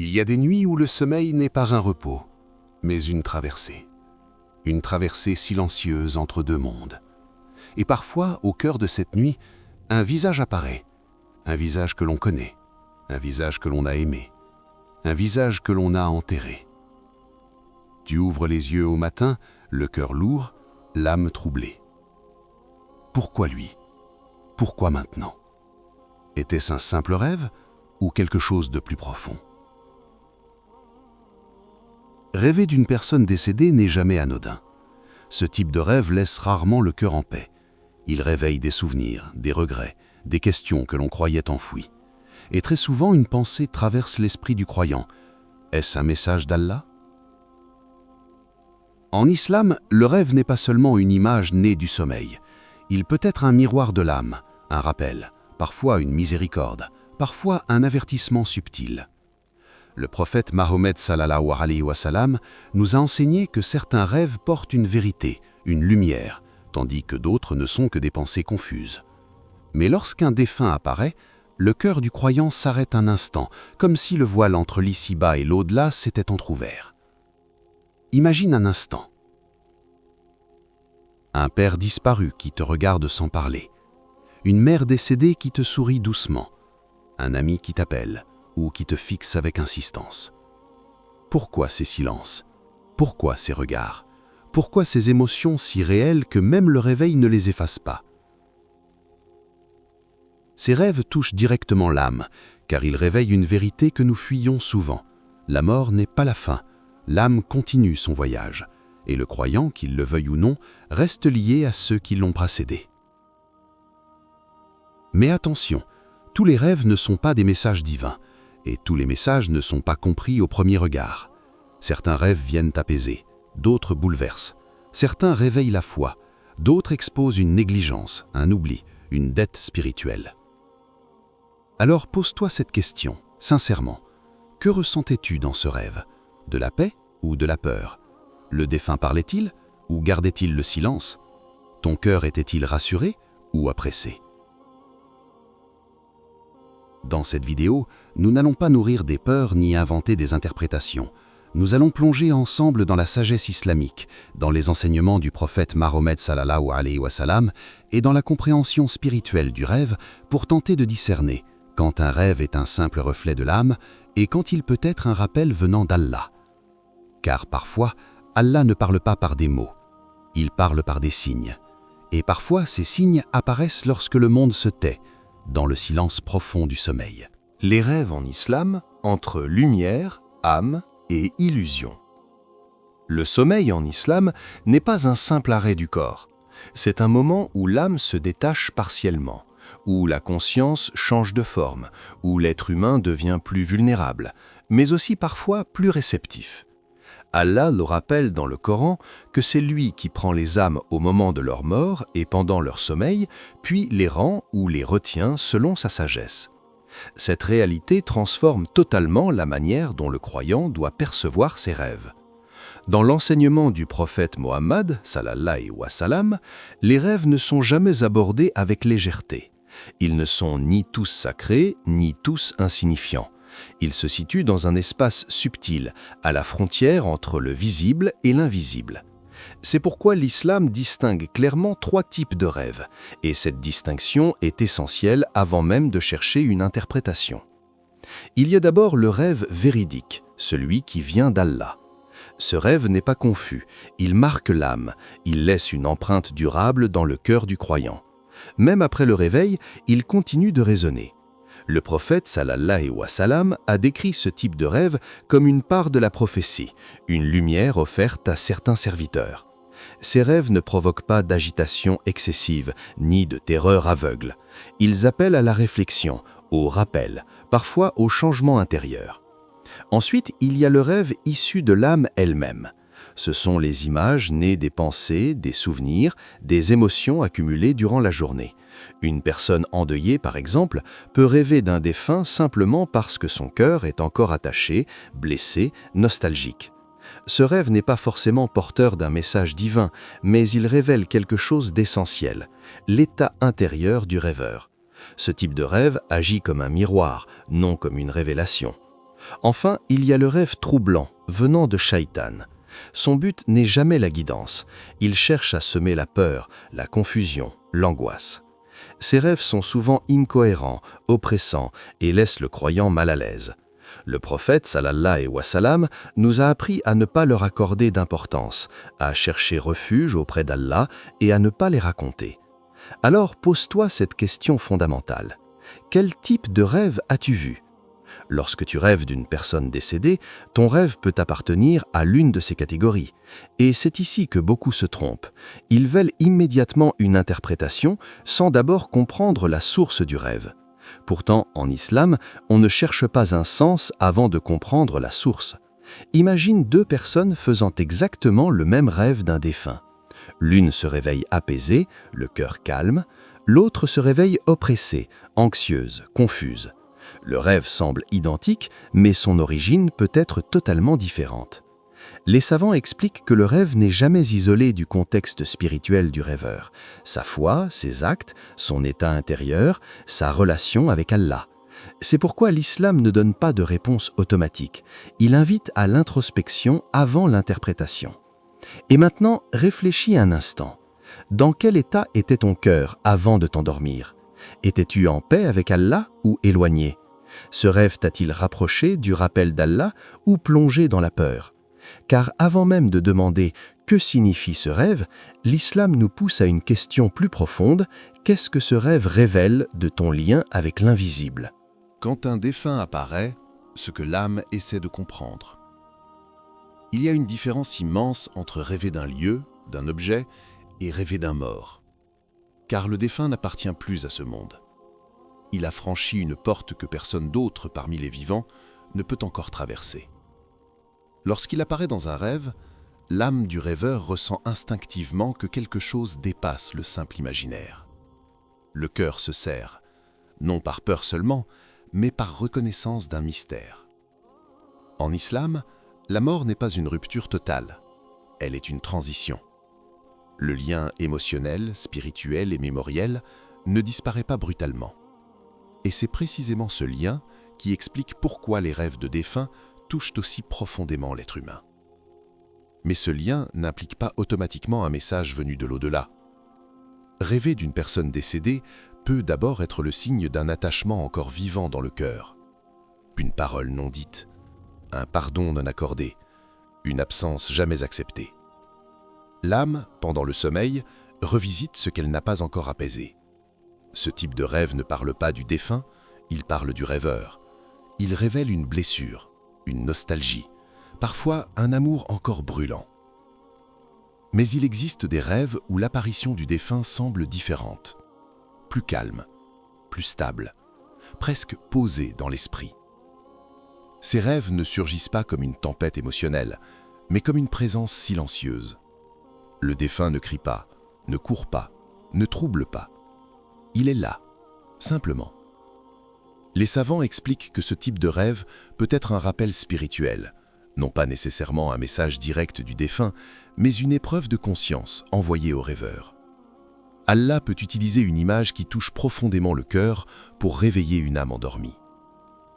Il y a des nuits où le sommeil n'est pas un repos, mais une traversée silencieuse entre deux mondes. Et parfois, au cœur de cette nuit, un visage apparaît, un visage que l'on connaît, un visage que l'on a aimé, un visage que l'on a enterré. Tu ouvres les yeux au matin, le cœur lourd, l'âme troublée. Pourquoi lui? Pourquoi maintenant? Était-ce un simple rêve ou quelque chose de plus profond? Rêver d'une personne décédée n'est jamais anodin. Ce type de rêve laisse rarement le cœur en paix. Il réveille des souvenirs, des regrets, des questions que l'on croyait enfouies. Et très souvent, une pensée traverse l'esprit du croyant. Est-ce un message d'Allah? En islam, le rêve n'est pas seulement une image née du sommeil. Il peut être un miroir de l'âme, un rappel, parfois une miséricorde, parfois un avertissement subtil. Le prophète Mahomet sallallahu alayhi wa sallam nous a enseigné que certains rêves portent une vérité, une lumière, tandis que d'autres ne sont que des pensées confuses. Mais lorsqu'un défunt apparaît, le cœur du croyant s'arrête un instant, comme si le voile entre l'ici-bas et l'au-delà s'était entrouvert. Imagine un instant. Un père disparu qui te regarde sans parler. Une mère décédée qui te sourit doucement. Un ami qui t'appelle ou qui te fixe avec insistance. Pourquoi ces silences? Pourquoi ces regards? Pourquoi ces émotions si réelles que même le réveil ne les efface pas? Ces rêves touchent directement l'âme, car ils réveillent une vérité que nous fuyons souvent. La mort n'est pas la fin, l'âme continue son voyage, et le croyant, qu'il le veuille ou non, reste lié à ceux qui l'ont précédé. Mais attention, tous les rêves ne sont pas des messages divins, et tous les messages ne sont pas compris au premier regard. Certains rêves viennent apaiser, d'autres bouleversent. Certains réveillent la foi, d'autres exposent une négligence, un oubli, une dette spirituelle. Alors pose-toi cette question, sincèrement. Que ressentais-tu dans ce rêve? De la paix ou de la peur? Le défunt parlait-il ou gardait-il le silence? Ton cœur était-il rassuré ou oppressé? Dans cette vidéo, nous n'allons pas nourrir des peurs ni inventer des interprétations. Nous allons plonger ensemble dans la sagesse islamique, dans les enseignements du prophète Mahomet sallallahu alayhi wa sallam et dans la compréhension spirituelle du rêve pour tenter de discerner quand un rêve est un simple reflet de l'âme et quand il peut être un rappel venant d'Allah. Car parfois, Allah ne parle pas par des mots, il parle par des signes. Et parfois, ces signes apparaissent lorsque le monde se tait, dans le silence profond du sommeil. Les rêves en islam entre lumière, âme et illusion. Le sommeil en islam n'est pas un simple arrêt du corps. C'est un moment où l'âme se détache partiellement, où la conscience change de forme, où l'être humain devient plus vulnérable, mais aussi parfois plus réceptif. Allah le rappelle dans le Coran que c'est lui qui prend les âmes au moment de leur mort et pendant leur sommeil, puis les rend ou les retient selon sa sagesse. Cette réalité transforme totalement la manière dont le croyant doit percevoir ses rêves. Dans l'enseignement du prophète Mohammed, sallallahu wa sallam, les rêves ne sont jamais abordés avec légèreté. Ils ne sont ni tous sacrés, ni tous insignifiants. Ils se situent dans un espace subtil, à la frontière entre le visible et l'invisible. C'est pourquoi l'islam distingue clairement 3 types de rêves, et cette distinction est essentielle avant même de chercher une interprétation. Il y a d'abord le rêve véridique, celui qui vient d'Allah. Ce rêve n'est pas confus, il marque l'âme, il laisse une empreinte durable dans le cœur du croyant. Même après le réveil, il continue de résonner. Le prophète sallallahu wa sallam a décrit ce type de rêve comme une part de la prophétie, une lumière offerte à certains serviteurs. Ces rêves ne provoquent pas d'agitation excessive, ni de terreur aveugle. Ils appellent à la réflexion, au rappel, parfois au changement intérieur. Ensuite, il y a le rêve issu de l'âme elle-même. Ce sont les images nées des pensées, des souvenirs, des émotions accumulées durant la journée. Une personne endeuillée, par exemple, peut rêver d'un défunt simplement parce que son cœur est encore attaché, blessé, nostalgique. Ce rêve n'est pas forcément porteur d'un message divin, mais il révèle quelque chose d'essentiel, l'état intérieur du rêveur. Ce type de rêve agit comme un miroir, non comme une révélation. Enfin, il y a le rêve troublant, venant de Shaitan. Son but n'est jamais la guidance. Il cherche à semer la peur, la confusion, l'angoisse. Ces rêves sont souvent incohérents, oppressants et laissent le croyant mal à l'aise. Le prophète, sallallahu alayhi wa sallam, nous a appris à ne pas leur accorder d'importance, à chercher refuge auprès d'Allah et à ne pas les raconter. Alors pose-toi cette question fondamentale. Quel type de rêve as-tu vu ? Lorsque tu rêves d'une personne décédée, ton rêve peut appartenir à l'une de ces catégories. Et c'est ici que beaucoup se trompent. Ils veulent immédiatement une interprétation sans d'abord comprendre la source du rêve. Pourtant, en islam, on ne cherche pas un sens avant de comprendre la source. Imagine deux personnes faisant exactement le même rêve d'un défunt. L'une se réveille apaisée, le cœur calme, l'autre se réveille oppressée, anxieuse, confuse. Le rêve semble identique, mais son origine peut être totalement différente. Les savants expliquent que le rêve n'est jamais isolé du contexte spirituel du rêveur, sa foi, ses actes, son état intérieur, sa relation avec Allah. C'est pourquoi l'islam ne donne pas de réponse automatique. Il invite à l'introspection avant l'interprétation. Et maintenant, réfléchis un instant. Dans quel état était ton cœur avant de t'endormir ? Étais-tu en paix avec Allah ou éloigné ? Ce rêve t'a-t-il rapproché du rappel d'Allah ou plongé dans la peur ? Car avant même de demander « que signifie ce rêve ?», l'islam nous pousse à une question plus profonde « qu'est-ce que ce rêve révèle de ton lien avec l'invisible ?» Quand un défunt apparaît, ce que l'âme essaie de comprendre. Il y a une différence immense entre rêver d'un lieu, d'un objet, et rêver d'un mort. Car le défunt n'appartient plus à ce monde. Il a franchi une porte que personne d'autre parmi les vivants ne peut encore traverser. Lorsqu'il apparaît dans un rêve, l'âme du rêveur ressent instinctivement que quelque chose dépasse le simple imaginaire. Le cœur se serre, non par peur seulement, mais par reconnaissance d'un mystère. En islam, la mort n'est pas une rupture totale, elle est une transition. Le lien émotionnel, spirituel et mémoriel ne disparaît pas brutalement. Et c'est précisément ce lien qui explique pourquoi les rêves de défunts touchent aussi profondément l'être humain. Mais ce lien n'implique pas automatiquement un message venu de l'au-delà. Rêver d'une personne décédée peut d'abord être le signe d'un attachement encore vivant dans le cœur. Une parole non dite, un pardon non accordé, une absence jamais acceptée. L'âme, pendant le sommeil, revisite ce qu'elle n'a pas encore apaisé. Ce type de rêve ne parle pas du défunt, il parle du rêveur. Il révèle une blessure, une nostalgie, parfois un amour encore brûlant. Mais il existe des rêves où l'apparition du défunt semble différente, plus calme, plus stable, presque posée dans l'esprit. Ces rêves ne surgissent pas comme une tempête émotionnelle, mais comme une présence silencieuse. Le défunt ne crie pas, ne court pas, ne trouble pas. Il est là, simplement. Les savants expliquent que ce type de rêve peut être un rappel spirituel, non pas nécessairement un message direct du défunt, mais une épreuve de conscience envoyée au rêveur. Allah peut utiliser une image qui touche profondément le cœur pour réveiller une âme endormie.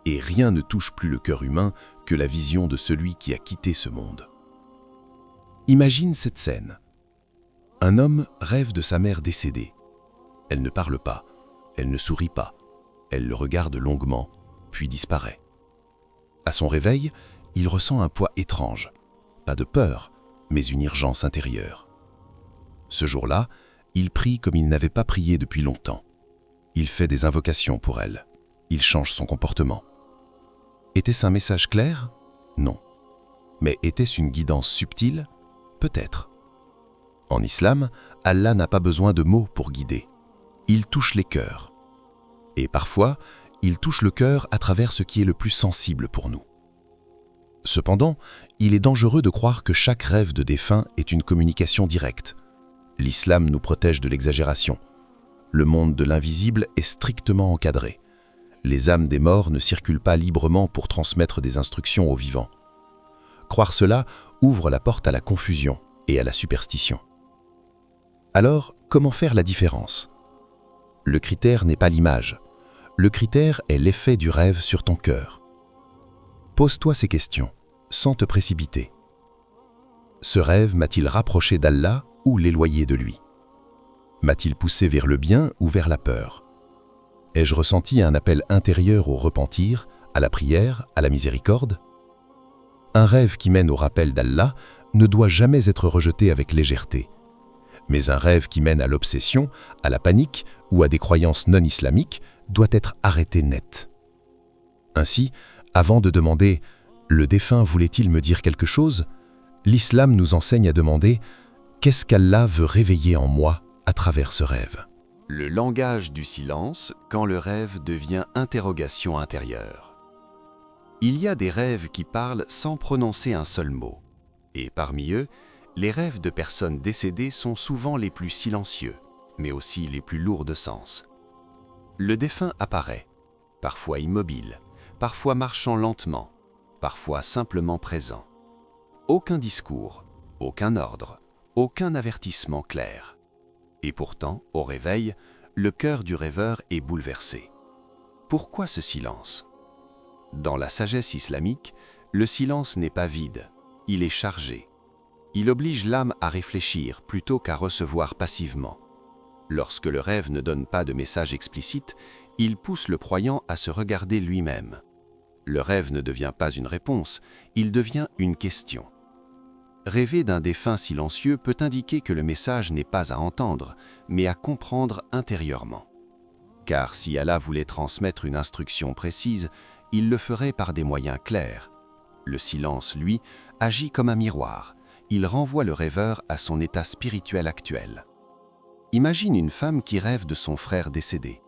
Et rien ne touche plus le cœur humain que la vision de celui qui a quitté ce monde. Imagine cette scène. Un homme rêve de sa mère décédée. Elle ne parle pas, elle ne sourit pas, elle le regarde longuement, puis disparaît. À son réveil, il ressent un poids étrange, pas de peur, mais une urgence intérieure. Ce jour-là, il prie comme il n'avait pas prié depuis longtemps. Il fait des invocations pour elle. Il change son comportement. Était-ce un message clair ? Non. Mais était-ce une guidance subtile ? Peut-être. En islam, Allah n'a pas besoin de mots pour guider. Il touche les cœurs. Et parfois, il touche le cœur à travers ce qui est le plus sensible pour nous. Cependant, il est dangereux de croire que chaque rêve de défunt est une communication directe. L'islam nous protège de l'exagération. Le monde de l'invisible est strictement encadré. Les âmes des morts ne circulent pas librement pour transmettre des instructions aux vivants. Croire cela ouvre la porte à la confusion et à la superstition. Alors, comment faire la différence ? Le critère n'est pas l'image. Le critère est l'effet du rêve sur ton cœur. Pose-toi ces questions, sans te précipiter. Ce rêve m'a-t-il rapproché d'Allah ou l'éloigné de lui? M'a-t-il poussé vers le bien ou vers la peur? Ai-je ressenti un appel intérieur au repentir, à la prière, à la miséricorde? Un rêve qui mène au rappel d'Allah ne doit jamais être rejeté avec légèreté. Mais un rêve qui mène à l'obsession, à la panique ou à des croyances non islamiques doit être arrêté net. Ainsi, avant de demander « Le défunt voulait-il me dire quelque chose ?», l'islam nous enseigne à demander « Qu'est-ce qu'Allah veut réveiller en moi à travers ce rêve ?» Le langage du silence quand le rêve devient interrogation intérieure. Il y a des rêves qui parlent sans prononcer un seul mot. Et parmi eux, les rêves de personnes décédées sont souvent les plus silencieux, mais aussi les plus lourds de sens. Le défunt apparaît, parfois immobile, parfois marchant lentement, parfois simplement présent. Aucun discours, aucun ordre, aucun avertissement clair. Et pourtant, au réveil, le cœur du rêveur est bouleversé. Pourquoi ce silence? Dans la sagesse islamique, le silence n'est pas vide, il est chargé. Il oblige l'âme à réfléchir plutôt qu'à recevoir passivement. Lorsque le rêve ne donne pas de message explicite, il pousse le croyant à se regarder lui-même. Le rêve ne devient pas une réponse, il devient une question. Rêver d'un défunt silencieux peut indiquer que le message n'est pas à entendre, mais à comprendre intérieurement. Car si Allah voulait transmettre une instruction précise, il le ferait par des moyens clairs. Le silence, lui, agit comme un miroir. Il renvoie le rêveur à son état spirituel actuel. Imagine une femme qui rêve de son frère décédé.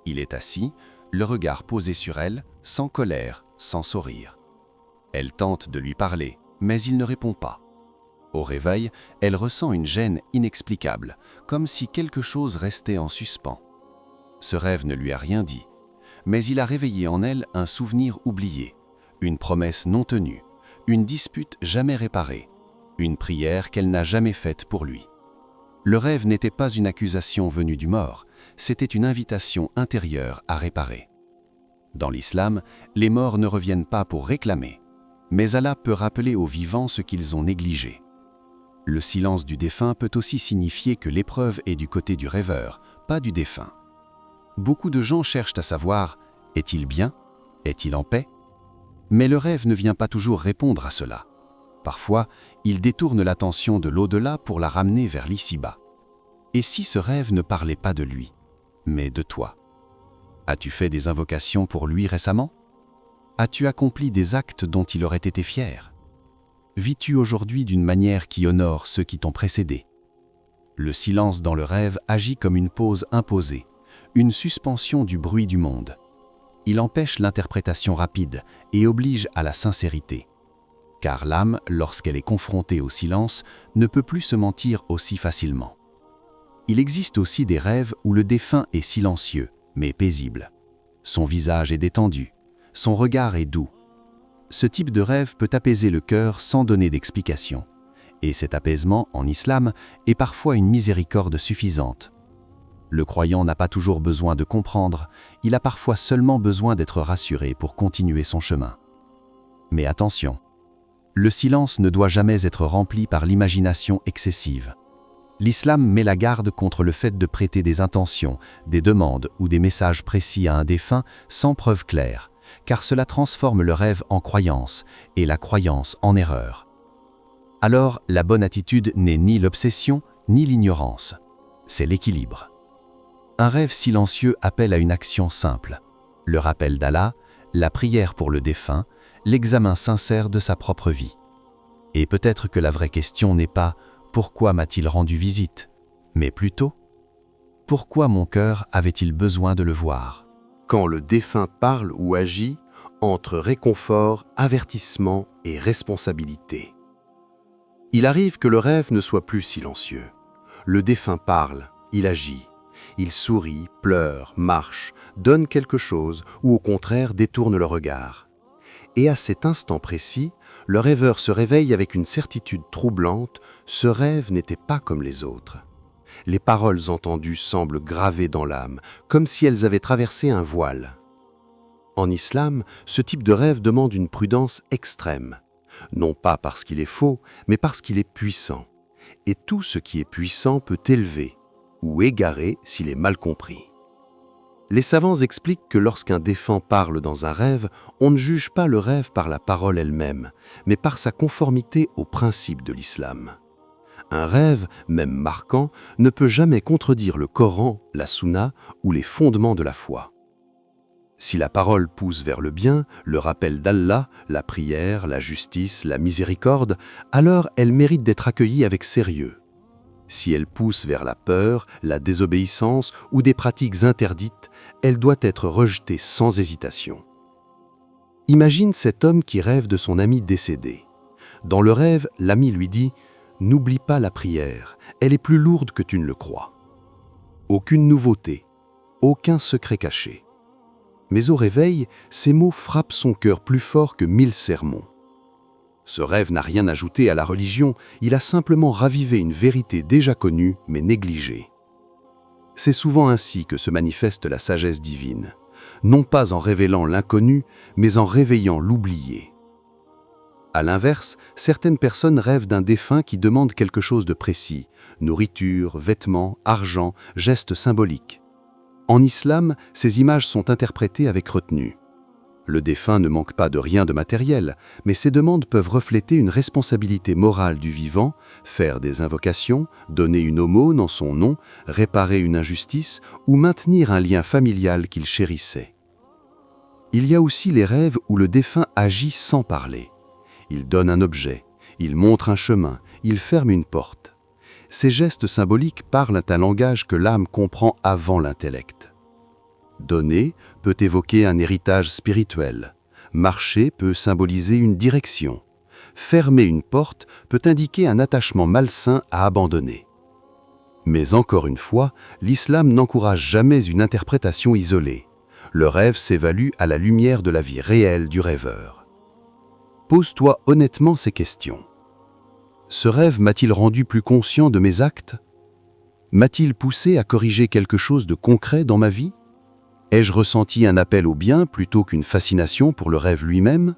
Il est assis, le regard posé sur elle, sans colère, sans sourire. Elle tente de lui parler, mais il ne répond pas. Au réveil, elle ressent une gêne inexplicable, comme si quelque chose restait en suspens. Ce rêve ne lui a rien dit, mais il a réveillé en elle un souvenir oublié, une promesse non tenue, une dispute jamais réparée, une prière qu'elle n'a jamais faite pour lui. Le rêve n'était pas une accusation venue du mort, c'était une invitation intérieure à réparer. Dans l'islam, les morts ne reviennent pas pour réclamer, mais Allah peut rappeler aux vivants ce qu'ils ont négligé. Le silence du défunt peut aussi signifier que l'épreuve est du côté du rêveur, pas du défunt. Beaucoup de gens cherchent à savoir « est-il bien ? Est-il en paix ?» Mais le rêve ne vient pas toujours répondre à cela. Parfois, il détourne l'attention de l'au-delà pour la ramener vers l'ici-bas. Et si ce rêve ne parlait pas de lui, mais de toi? As-tu fait des invocations pour lui récemment? As-tu accompli des actes dont il aurait été fier? Vis-tu aujourd'hui d'une manière qui honore ceux qui t'ont précédé? Le silence dans le rêve agit comme une pause imposée, une suspension du bruit du monde. Il empêche l'interprétation rapide et oblige à la sincérité. Car l'âme, lorsqu'elle est confrontée au silence, ne peut plus se mentir aussi facilement. Il existe aussi des rêves où le défunt est silencieux, mais paisible. Son visage est détendu, son regard est doux. Ce type de rêve peut apaiser le cœur sans donner d'explication. Et cet apaisement, en islam, est parfois une miséricorde suffisante. Le croyant n'a pas toujours besoin de comprendre, il a parfois seulement besoin d'être rassuré pour continuer son chemin. Mais attention, le silence ne doit jamais être rempli par l'imagination excessive. L'islam met la garde contre le fait de prêter des intentions, des demandes ou des messages précis à un défunt sans preuve claire, car cela transforme le rêve en croyance et la croyance en erreur. Alors, la bonne attitude n'est ni l'obsession ni l'ignorance, c'est l'équilibre. Un rêve silencieux appelle à une action simple, le rappel d'Allah, la prière pour le défunt, l'examen sincère de sa propre vie. Et peut-être que la vraie question n'est pas « Pourquoi m'a-t-il rendu visite ?», mais plutôt « Pourquoi mon cœur avait-il besoin de le voir ?» Quand le défunt parle ou agit, entre réconfort, avertissement et responsabilité. Il arrive que le rêve ne soit plus silencieux. Le défunt parle, il agit. Il sourit, pleure, marche, donne quelque chose ou au contraire détourne le regard. Et à cet instant précis, le rêveur se réveille avec une certitude troublante, ce rêve n'était pas comme les autres. Les paroles entendues semblent gravées dans l'âme, comme si elles avaient traversé un voile. En islam, ce type de rêve demande une prudence extrême, non pas parce qu'il est faux, mais parce qu'il est puissant. Et tout ce qui est puissant peut élever ou égarer s'il est mal compris. Les savants expliquent que lorsqu'un défunt parle dans un rêve, on ne juge pas le rêve par la parole elle-même, mais par sa conformité aux principes de l'islam. Un rêve, même marquant, ne peut jamais contredire le Coran, la Sunna ou les fondements de la foi. Si la parole pousse vers le bien, le rappel d'Allah, la prière, la justice, la miséricorde, alors elle mérite d'être accueillie avec sérieux. Si elle pousse vers la peur, la désobéissance ou des pratiques interdites, elle doit être rejetée sans hésitation. Imagine cet homme qui rêve de son ami décédé. Dans le rêve, l'ami lui dit « N'oublie pas la prière, elle est plus lourde que tu ne le crois. » Aucune nouveauté, aucun secret caché. Mais au réveil, ces mots frappent son cœur plus fort que 1000 sermons. Ce rêve n'a rien ajouté à la religion, il a simplement ravivé une vérité déjà connue mais négligée. C'est souvent ainsi que se manifeste la sagesse divine, non pas en révélant l'inconnu, mais en réveillant l'oublié. À l'inverse, certaines personnes rêvent d'un défunt qui demande quelque chose de précis, nourriture, vêtements, argent, gestes symboliques. En islam, ces images sont interprétées avec retenue. Le défunt ne manque pas de rien de matériel, mais ces demandes peuvent refléter une responsabilité morale du vivant, faire des invocations, donner une aumône en son nom, réparer une injustice ou maintenir un lien familial qu'il chérissait. Il y a aussi les rêves où le défunt agit sans parler. Il donne un objet, il montre un chemin, il ferme une porte. Ces gestes symboliques parlent un langage que l'âme comprend avant l'intellect. Donner peut évoquer un héritage spirituel. Marcher peut symboliser une direction. Fermer une porte peut indiquer un attachement malsain à abandonner. Mais encore une fois, l'islam n'encourage jamais une interprétation isolée. Le rêve s'évalue à la lumière de la vie réelle du rêveur. Pose-toi honnêtement ces questions. Ce rêve m'a-t-il rendu plus conscient de mes actes? M'a-t-il poussé à corriger quelque chose de concret dans ma vie? Ai-je ressenti un appel au bien plutôt qu'une fascination pour le rêve lui-même?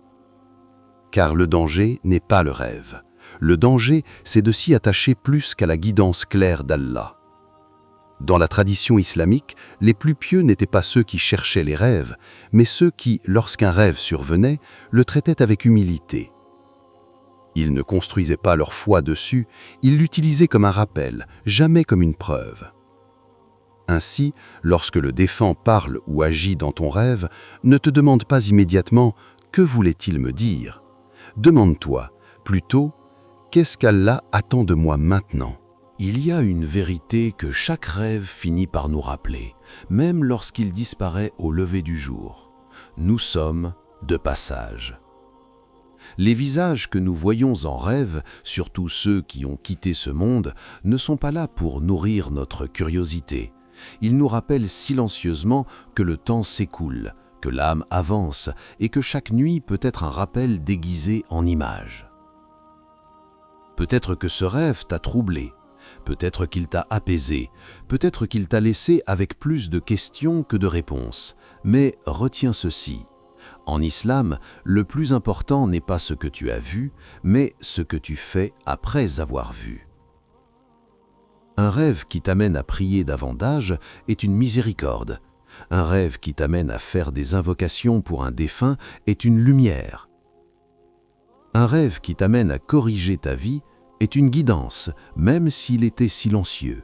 Car le danger n'est pas le rêve. Le danger, c'est de s'y attacher plus qu'à la guidance claire d'Allah. Dans la tradition islamique, les plus pieux n'étaient pas ceux qui cherchaient les rêves, mais ceux qui, lorsqu'un rêve survenait, le traitaient avec humilité. Ils ne construisaient pas leur foi dessus, ils l'utilisaient comme un rappel, jamais comme une preuve. Ainsi, lorsque le défunt parle ou agit dans ton rêve, ne te demande pas immédiatement « Que voulait-il me dire ?» Demande-toi, plutôt « Qu'est-ce qu'Allah attend de moi maintenant ?» Il y a une vérité que chaque rêve finit par nous rappeler, même lorsqu'il disparaît au lever du jour. Nous sommes de passage. Les visages que nous voyons en rêve, surtout ceux qui ont quitté ce monde, ne sont pas là pour nourrir notre curiosité. Ils nous rappellent silencieusement que le temps s'écoule, que l'âme avance et que chaque nuit peut être un rappel déguisé en image. Peut-être que ce rêve t'a troublé, peut-être qu'il t'a apaisé, peut-être qu'il t'a laissé avec plus de questions que de réponses. Mais retiens ceci. En islam, le plus important n'est pas ce que tu as vu, mais ce que tu fais après avoir vu. Un rêve qui t'amène à prier davantage est une miséricorde. Un rêve qui t'amène à faire des invocations pour un défunt est une lumière. Un rêve qui t'amène à corriger ta vie est une guidance, même s'il était silencieux.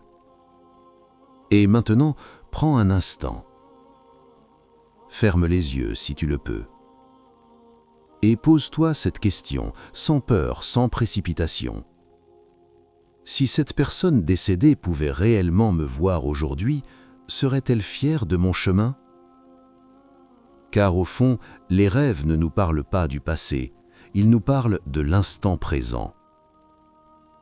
Et maintenant, prends un instant. Ferme les yeux si tu le peux. Et pose-toi cette question, sans peur, sans précipitation. Si cette personne décédée pouvait réellement me voir aujourd'hui, serait-elle fière de mon chemin? Car au fond, les rêves ne nous parlent pas du passé, ils nous parlent de l'instant présent.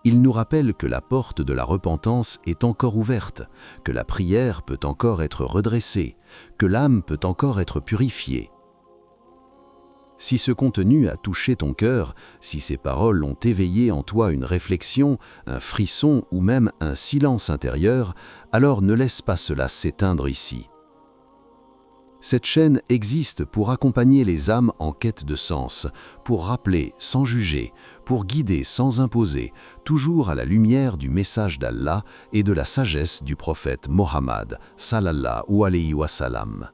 Ils nous rappellent que la porte de la repentance est encore ouverte, que la prière peut encore être redressée, que l'âme peut encore être purifiée. Si ce contenu a touché ton cœur, si ces paroles ont éveillé en toi une réflexion, un frisson ou même un silence intérieur, alors ne laisse pas cela s'éteindre ici. Cette chaîne existe pour accompagner les âmes en quête de sens, pour rappeler sans juger, pour guider sans imposer, toujours à la lumière du message d'Allah et de la sagesse du prophète Mohammed, sallallahu alayhi wa sallam.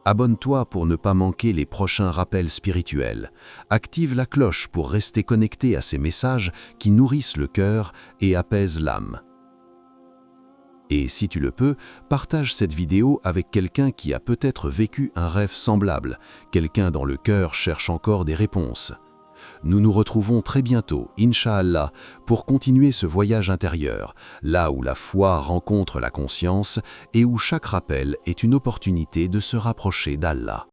Abonne-toi pour ne pas manquer les prochains rappels spirituels. Active la cloche pour rester connecté à ces messages qui nourrissent le cœur et apaisent l'âme. Et si tu le peux, partage cette vidéo avec quelqu'un qui a peut-être vécu un rêve semblable, quelqu'un dont le cœur cherche encore des réponses. Nous nous retrouvons très bientôt, Inch'Allah, pour continuer ce voyage intérieur, là où la foi rencontre la conscience et où chaque rappel est une opportunité de se rapprocher d'Allah.